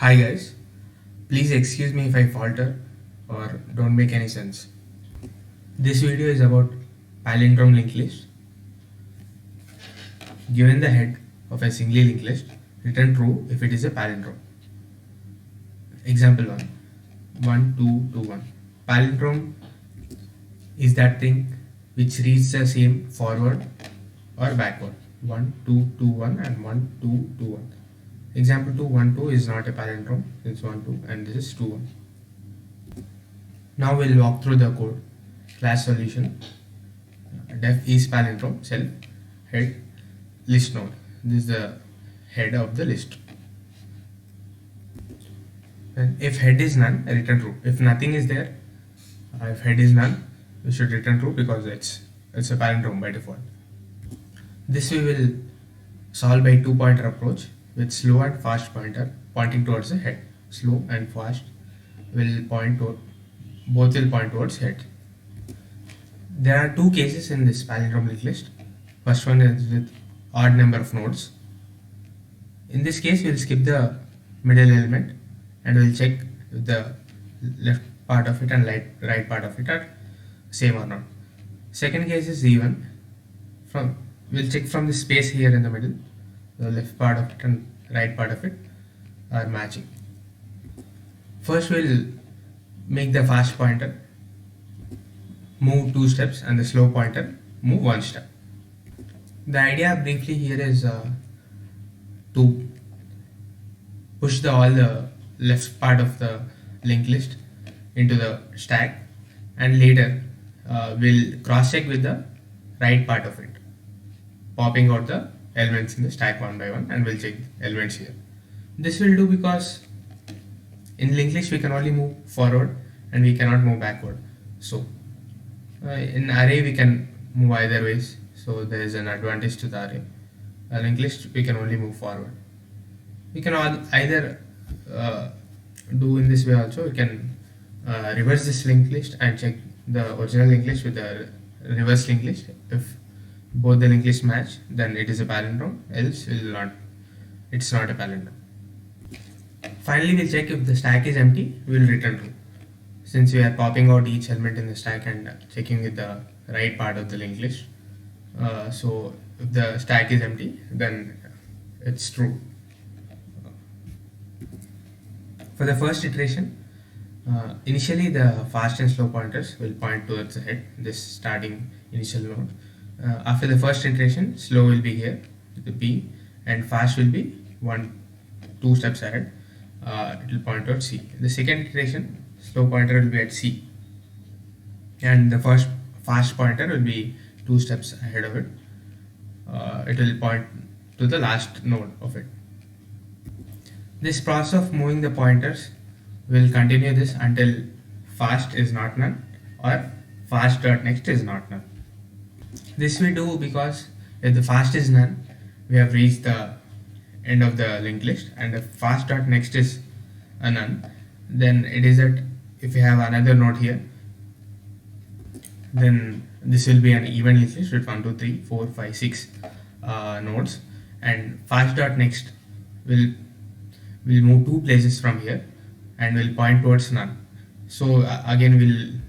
Hi guys, please excuse me if I falter or don't make any sense. This video is about palindrome linked list. Given the head of a singly linked list, return true if it is a palindrome. Example 1 1 2 2 1. Palindrome is that thing which reads the same forward or backward. 1 2 2 1 and 1 2 2 1. Example 2 1 2 is not a palindrome, it's 1 2 and this is 2 1. Now we'll walk through the code. Class solution. Def is palindrome, self, head, list node. This is the head of the list. And if head is none, return true. If nothing is there, if head is none, we should return true because it's a palindrome by default. This we will solve by two-pointer approach with slow and fast pointer pointing towards the head. Slow and fast will point to both will point towards head. There are two cases in this palindrome linked list. First one is with odd number of nodes. In this case, we'll skip the middle element and we'll check if the left part of it and right part of it are same or not. Second case is even. We'll check from the space here in the middle, the left part of it and right part of it are matching. First, we'll make the fast pointer move 2 steps and the slow pointer move 1 step. The idea briefly here is to push all the left part of the linked list into the stack, and later we'll cross check with the right part of it, popping out the elements in the stack one by one, and we'll check elements here. This will do because in linked list we can only move forward and we cannot move backward. So in array we can move either ways, so there is an advantage to the array. Linked list we can only move forward. We can either do in this way also. We can reverse this linked list and check the original linked list with the reverse linked list. If both the linked list match, then it is a palindrome, else it's not a palindrome. Finally, we'll check if the stack is empty, we'll return true. Since we are popping out each element in the stack and checking with the right part of the linked list, so if the stack is empty, then it's true. For the first iteration, initially the fast and slow pointers will point towards the head, this starting initial node. After the first iteration, slow will be here, the B, and fast will be 2 steps ahead. It will point towards C. The second iteration, slow pointer will be at C, and the first fast pointer will be 2 steps ahead of it. It will point to the last node of it. This process of moving the pointers will continue this until fast is not none or fast.next is not none. This we do because if the fast is none, we have reached the end of the linked list, and if fast.next is a none, then it is that if we have another node here, then this will be an even linked list with 1 2 3 4 5 6 nodes, and fast.next will move 2 places from here and will point towards none. So again we'll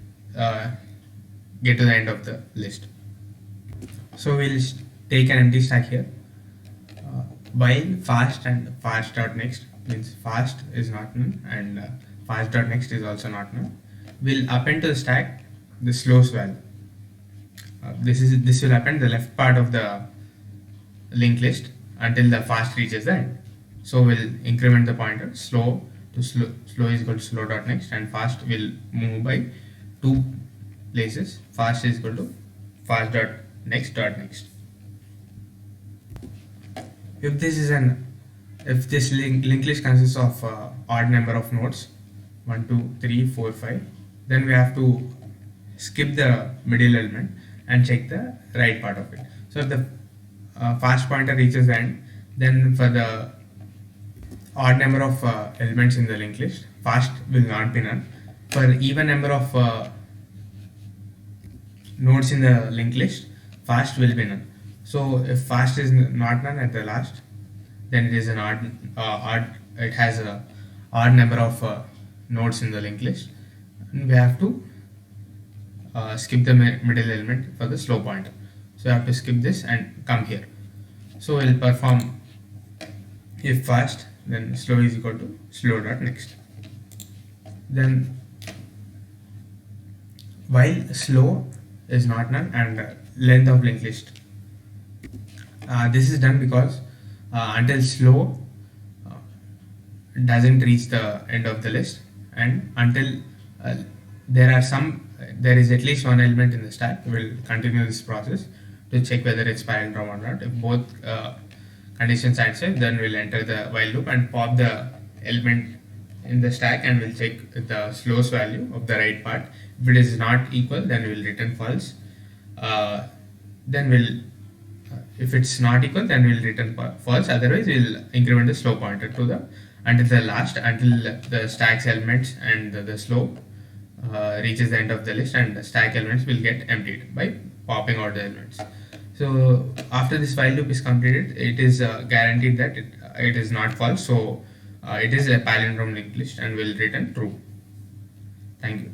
get to the end of the list. So we'll take an empty stack here, while fast and fast.next means fast is not none and fast.next is also not none. We'll append to the stack the slow's value. This will append the left part of the linked list until the fast reaches the end. So we'll increment the pointer slow to slow is equal to slow.next, and fast will move by 2 places. Fast is equal to fast.next.next. If this linked list consists of odd number of nodes 1 2 3 4 5, then we have to skip the middle element and check the right part of it. So if the fast pointer reaches the end, then for the odd number of elements in the linked list, fast will not be none. For even number of nodes in the linked list, fast will be none. So if fast is not none at the last, then it is an odd. It has a odd number of nodes in the linked list, and we have to skip the middle element for the slow pointer. So you have to skip this and come here. So we'll perform if fast, then slow is equal to slow dot next. Then while slow is not none and length of linked list. This is done because until slow doesn't reach the end of the list, and until there is at least one element in the stack, we'll continue this process to check whether it's palindrome or not. If both conditions are safe, then we'll enter the while loop and pop the element in the stack, and we'll check the slowest value of the right part. If it is not equal, then we'll return false. Then we'll if it's not equal, then we'll return false. Otherwise, we'll increment the slow pointer to the until the stack's elements and the slow reaches the end of the list, and the stack elements will get emptied by popping out the elements. So after this while loop is completed, it is guaranteed that it is not false. So it is a palindrome linked list and will return true. Thank you.